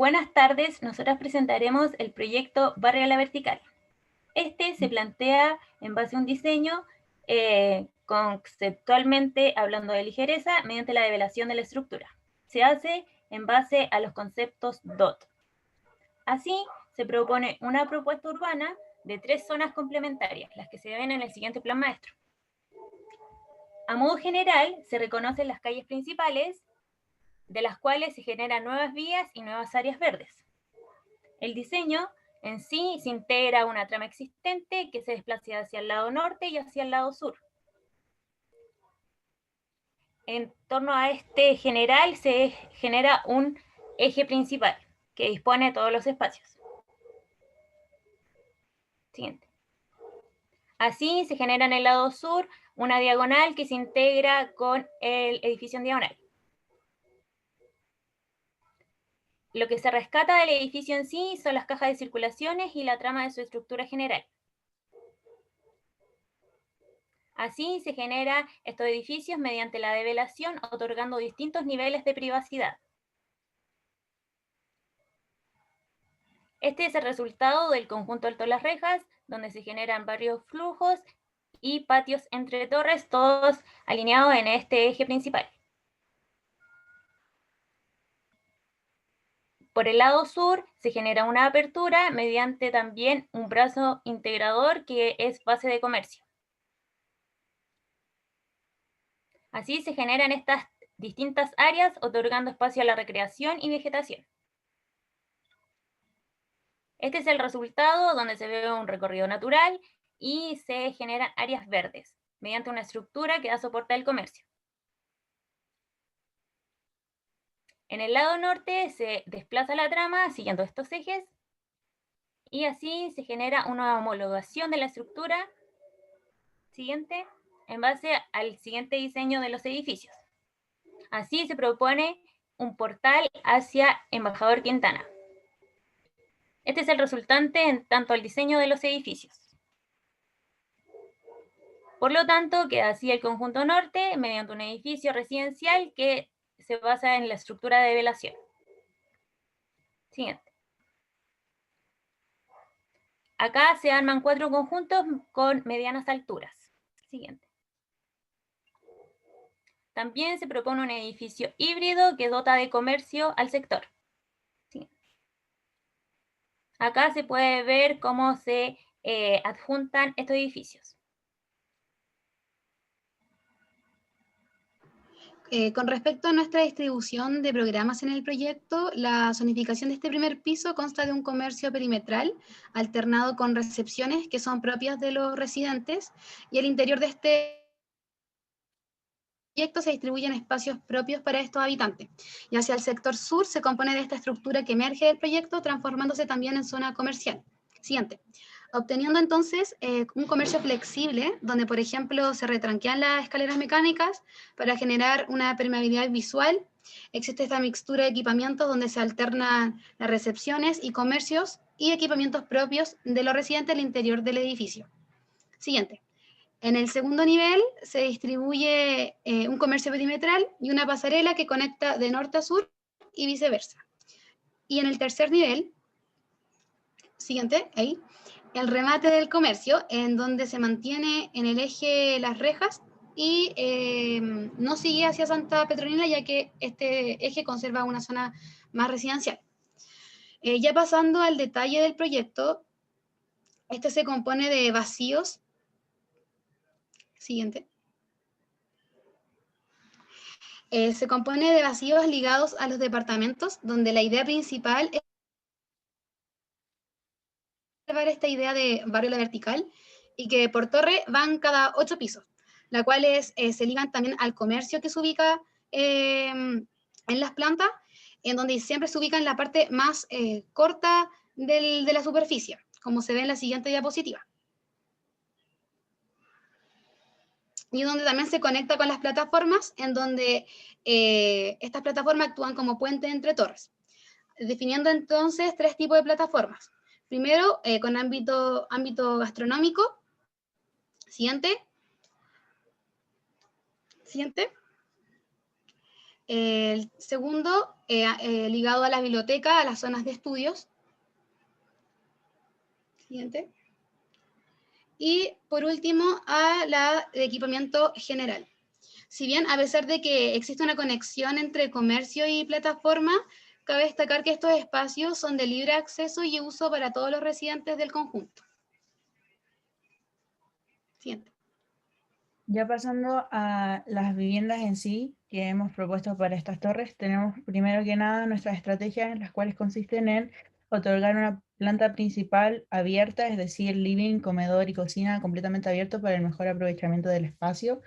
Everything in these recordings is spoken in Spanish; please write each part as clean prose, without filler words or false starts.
Buenas tardes, nosotras presentaremos el proyecto Barrio a la Vertical. Este se plantea en base a un diseño conceptualmente hablando de ligereza mediante la develación de la estructura. Se hace en base a los conceptos DOT. Así, se propone una propuesta urbana de 3 zonas complementarias, las que se ven en el siguiente plan maestro. A modo general, se reconocen las calles principales, de las cuales se generan nuevas vías y nuevas áreas verdes. El diseño en sí se integra a una trama existente que se desplaza hacia el lado norte y hacia el lado sur. En torno a este general se genera un eje principal que dispone de todos los espacios. Siguiente. Así se genera en el lado sur una diagonal que se integra con el edificio en diagonal. Lo que se rescata del edificio en sí son las cajas de circulaciones y la trama de su estructura general. Así se generan estos edificios mediante la develación, otorgando distintos niveles de privacidad. Este es el resultado del conjunto Alto Las Rejas, donde se generan varios flujos y patios entre torres, todos alineados en este eje principal. Por el lado sur se genera una apertura mediante también un brazo integrador que es base de comercio. Así se generan estas distintas áreas, otorgando espacio a la recreación y vegetación. Este es el resultado donde se ve un recorrido natural y se generan áreas verdes, mediante una estructura que da soporte al comercio. En el lado norte se desplaza la trama siguiendo estos ejes y así se genera una homologación de la estructura siguiente en base al siguiente diseño de los edificios. Así se propone un portal hacia Embajador Quintana. Este es el resultante en tanto al diseño de los edificios. Por lo tanto, queda así el conjunto norte mediante un edificio residencial que se basa en la estructura de develación. Siguiente. Acá se arman 4 conjuntos con medianas alturas. Siguiente. También se propone un edificio híbrido que dota de comercio al sector. Siguiente. Acá se puede ver cómo se adjuntan estos edificios. Con respecto a nuestra distribución de programas en el proyecto, la zonificación de este primer piso consta de un comercio perimetral alternado con recepciones que son propias de los residentes, y el interior de este proyecto se distribuye en espacios propios para estos habitantes. Y hacia el sector sur se compone de esta estructura que emerge del proyecto, transformándose también en zona comercial. Siguiente. Obteniendo entonces un comercio flexible, donde por ejemplo se retranquean las escaleras mecánicas para generar una permeabilidad visual. Existe esta mixtura de equipamientos donde se alternan las recepciones y comercios y equipamientos propios de los residentes al interior del edificio. Siguiente. En el segundo nivel se distribuye un comercio perimetral y una pasarela que conecta de norte a sur y viceversa. Y en el tercer nivel, siguiente, ahí, el remate del comercio, en donde se mantiene en el eje Las Rejas y no sigue hacia Santa Petronila, ya que este eje conserva una zona más residencial. Ya pasando al detalle del proyecto, este se compone de vacíos. Siguiente. Se compone de vacíos ligados a los departamentos, donde la idea principal es llevar esta idea de barrio a la vertical y que por torre van cada 8 pisos, las cuales se ligan también al comercio que se ubica en las plantas, en donde siempre se ubica en la parte más corta de la superficie, como se ve en la siguiente diapositiva. Y donde también se conecta con las plataformas, en donde estas plataformas actúan como puente entre torres, definiendo entonces 3 tipos de plataformas. Primero, con ámbito gastronómico. Siguiente. Siguiente. El segundo, ligado a la biblioteca, a las zonas de estudios. Siguiente. Y por último, a la de equipamiento general. Si bien, a pesar de que existe una conexión entre comercio y plataforma, cabe destacar que estos espacios son de libre acceso y uso para todos los residentes del conjunto. Siguiente. Ya pasando a las viviendas en sí que hemos propuesto para estas torres, tenemos primero que nada nuestras estrategias, las cuales consisten en otorgar una planta principal abierta, es decir, living, comedor y cocina completamente abierto para el mejor aprovechamiento del espacio.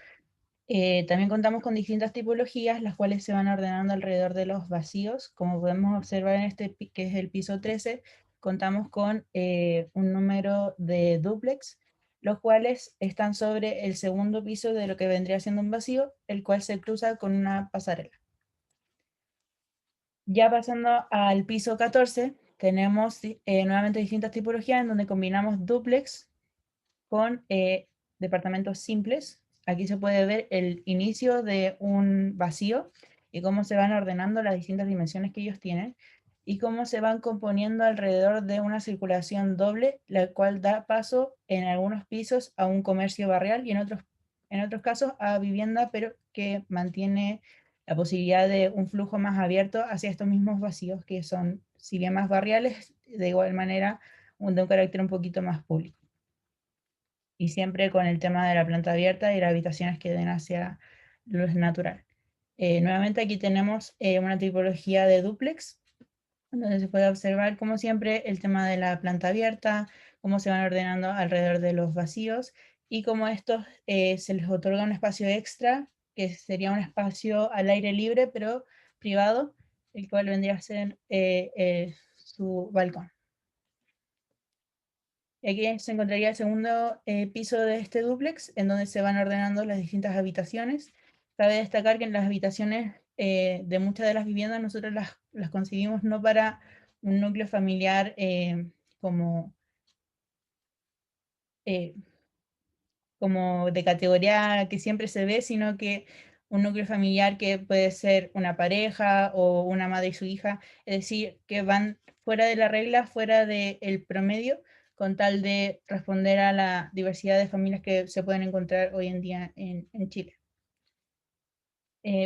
También contamos con distintas tipologías, las cuales se van ordenando alrededor de los vacíos. Como podemos observar en este, que es el piso 13, contamos con un número de dúplex, los cuales están sobre el segundo piso de lo que vendría siendo un vacío, el cual se cruza con una pasarela. Ya pasando al piso 14, tenemos nuevamente distintas tipologías en donde combinamos dúplex con departamentos simples. Aquí se puede ver el inicio de un vacío y cómo se van ordenando las distintas dimensiones que ellos tienen y cómo se van componiendo alrededor de una circulación doble, la cual da paso en algunos pisos a un comercio barrial y en otros casos a vivienda, pero que mantiene la posibilidad de un flujo más abierto hacia estos mismos vacíos que son, si bien más barriales, de igual manera de un carácter un poquito más público. Y siempre con el tema de la planta abierta y las habitaciones que den hacia luz natural. Nuevamente aquí tenemos una tipología de dúplex, donde se puede observar, como siempre, el tema de la planta abierta, cómo se van ordenando alrededor de los vacíos y cómo estos se les otorga un espacio extra, que sería un espacio al aire libre, pero privado, el cual vendría a ser su balcón. Aquí se encontraría el segundo piso de este dúplex, en donde se van ordenando las distintas habitaciones. Cabe destacar que en las habitaciones de muchas de las viviendas nosotros las concebimos no para un núcleo familiar como, eh, como de categoría que siempre se ve, sino que un núcleo familiar que puede ser una pareja o una madre y su hija, es decir, que van fuera de la regla, fuera del promedio, con tal de responder a la diversidad de familias que se pueden encontrar hoy en día en Chile.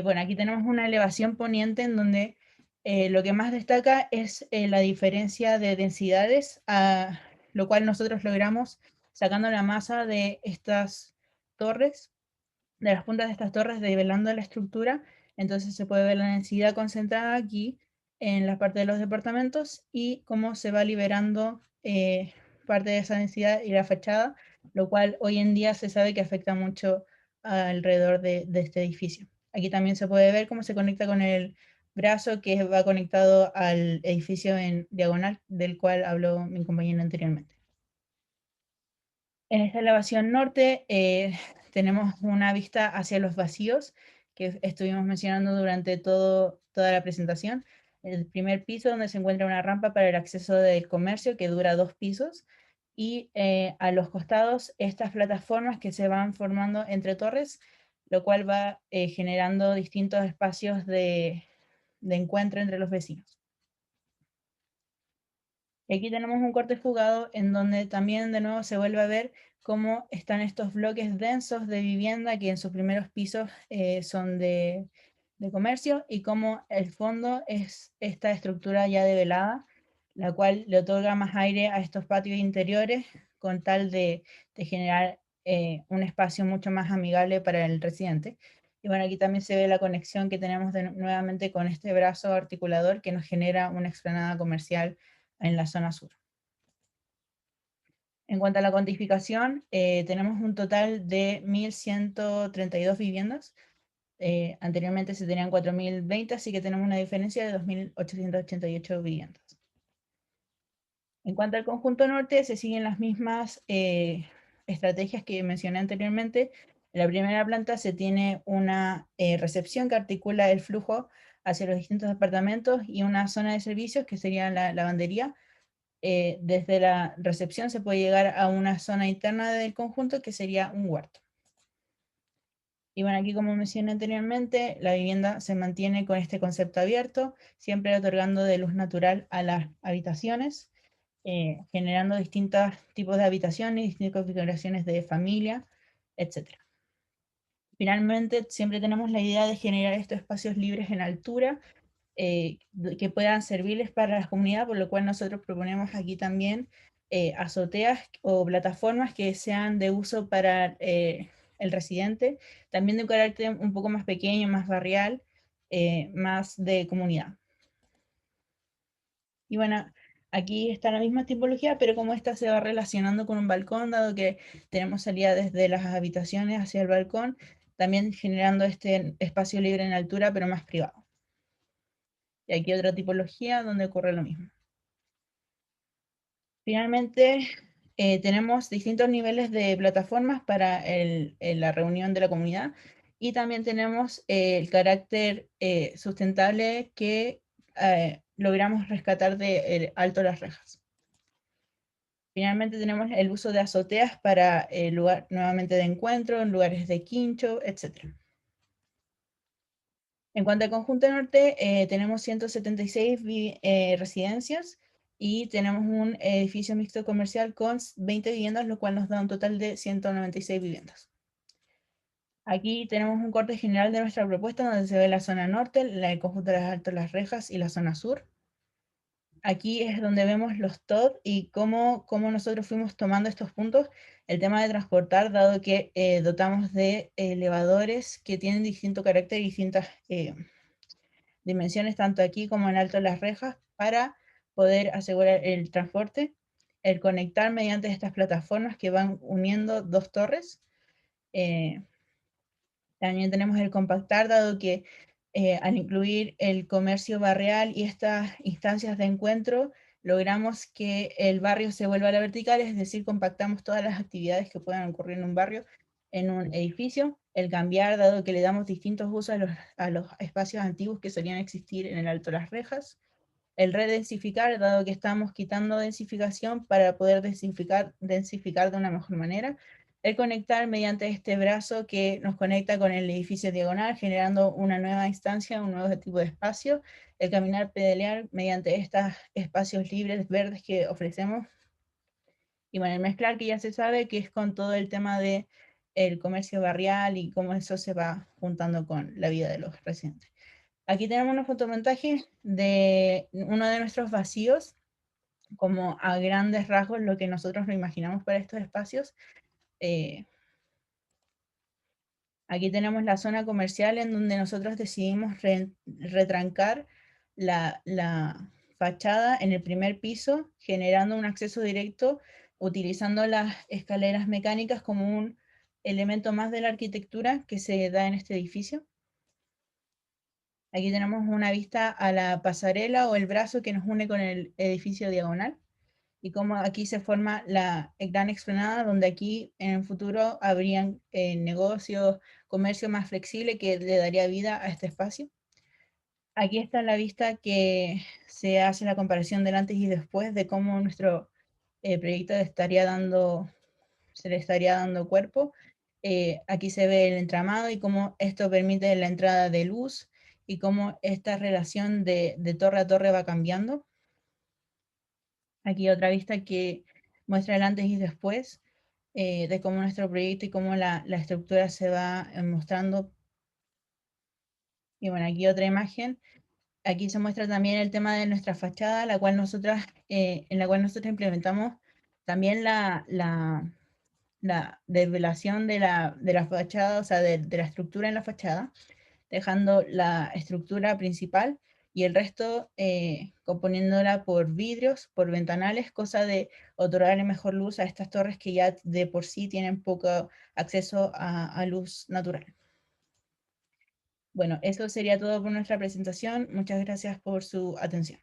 Bueno, aquí tenemos una elevación poniente en donde lo que más destaca es la diferencia de densidades, a lo cual nosotros logramos sacando la masa de estas torres, de las puntas de estas torres, develando la estructura. Entonces se puede ver la densidad concentrada aquí en la parte de los departamentos y cómo se va liberando parte de esa densidad y la fachada, lo cual hoy en día se sabe que afecta mucho alrededor de este edificio. Aquí también se puede ver cómo se conecta con el brazo que va conectado al edificio en diagonal, del cual habló mi compañero anteriormente. En esta elevación norte tenemos una vista hacia los vacíos que estuvimos mencionando durante toda la presentación. El primer piso donde se encuentra una rampa para el acceso del comercio que dura 2 pisos y a los costados estas plataformas que se van formando entre torres, lo cual va generando distintos espacios de encuentro entre los vecinos. Y aquí tenemos un corte fugado en donde también de nuevo se vuelve a ver cómo están estos bloques densos de vivienda que en sus primeros pisos son de comercio y cómo el fondo es esta estructura ya develada, la cual le otorga más aire a estos patios interiores con tal de generar un espacio mucho más amigable para el residente. Y bueno, aquí también se ve la conexión que tenemos nuevamente con este brazo articulador que nos genera una explanada comercial en la zona sur. En cuanto a la cuantificación, tenemos un total de 1.132 viviendas. Anteriormente se tenían 4.020, así que tenemos una diferencia de 2.888 viviendas. En cuanto al conjunto norte, se siguen las mismas estrategias que mencioné anteriormente. En la primera planta se tiene una recepción que articula el flujo hacia los distintos departamentos y una zona de servicios que sería la lavandería. Desde la recepción se puede llegar a una zona interna del conjunto que sería un huerto. Y bueno, aquí como mencioné anteriormente, la vivienda se mantiene con este concepto abierto, siempre otorgando de luz natural a las habitaciones, generando distintos tipos de habitaciones, distintas configuraciones de familia, etc. Finalmente, siempre tenemos la idea de generar estos espacios libres en altura, que puedan servirles para la comunidad, por lo cual nosotros proponemos aquí también azoteas o plataformas que sean de uso para el residente, también de un carácter un poco más pequeño, más barrial, más de comunidad. Y bueno, aquí está la misma tipología, pero como esta se va relacionando con un balcón, dado que tenemos salida desde las habitaciones hacia el balcón, también generando este espacio libre en altura, pero más privado. Y aquí otra tipología donde ocurre lo mismo. Finalmente, tenemos distintos niveles de plataformas para la reunión de la comunidad y también tenemos el carácter sustentable que logramos rescatar de Alto Las Rejas. Finalmente tenemos el uso de azoteas para lugar nuevamente de encuentro, en lugares de quincho, etc. En cuanto al conjunto norte, tenemos 176 residencias y tenemos un edificio mixto comercial con 20 viviendas, lo cual nos da un total de 196 viviendas. Aquí tenemos un corte general de nuestra propuesta donde se ve la zona norte, el conjunto de las Alto Las Rejas y la zona sur. Aquí es donde vemos los TOD y cómo nosotros fuimos tomando estos puntos. El tema de transportar, dado que dotamos de elevadores que tienen distinto carácter y distintas dimensiones, tanto aquí como en Alto Las Rejas, para poder asegurar el transporte, el conectar mediante estas plataformas que van uniendo dos torres. También tenemos el compactar, dado que al incluir el comercio barrial y estas instancias de encuentro, logramos que el barrio se vuelva a la vertical, es decir, compactamos todas las actividades que puedan ocurrir en un barrio, en un edificio. El cambiar, dado que le damos distintos usos a los espacios antiguos que solían existir en el Alto Las Rejas. El redensificar, dado que estamos quitando densificación para poder densificar de una mejor manera. El conectar mediante este brazo que nos conecta con el edificio diagonal, generando una nueva instancia, un nuevo tipo de espacio. El caminar, pedalear mediante estos espacios libres, verdes que ofrecemos. Y bueno, el mezclar, que ya se sabe que es con todo el tema de el comercio barrial y cómo eso se va juntando con la vida de los residentes. Aquí tenemos unos fotomontajes de uno de nuestros vacíos, como a grandes rasgos lo que nosotros lo imaginamos para estos espacios. Aquí tenemos la zona comercial en donde nosotros decidimos retrancar la fachada en el primer piso, generando un acceso directo, utilizando las escaleras mecánicas como un elemento más de la arquitectura que se da en este edificio. Aquí tenemos una vista a la pasarela o el brazo que nos une con el edificio diagonal y cómo aquí se forma la gran explanada, donde aquí en el futuro habrían negocios, comercio más flexible que le daría vida a este espacio. Aquí está la vista que se hace la comparación del antes y después de cómo nuestro proyecto se le estaría dando cuerpo. Aquí se ve el entramado y cómo esto permite la entrada de luz y cómo esta relación de torre a torre va cambiando. Aquí otra vista que muestra el antes y después de cómo nuestro proyecto y cómo la estructura se va mostrando. Y bueno, aquí otra imagen. Aquí se muestra también el tema de nuestra fachada, en la cual nosotros implementamos también la desvelación de la fachada, o sea, de la estructura en la fachada, dejando la estructura principal y el resto componiéndola por vidrios, por ventanales, cosa de otorgarle mejor luz a estas torres que ya de por sí tienen poco acceso a luz natural. Bueno, eso sería todo por nuestra presentación. Muchas gracias por su atención.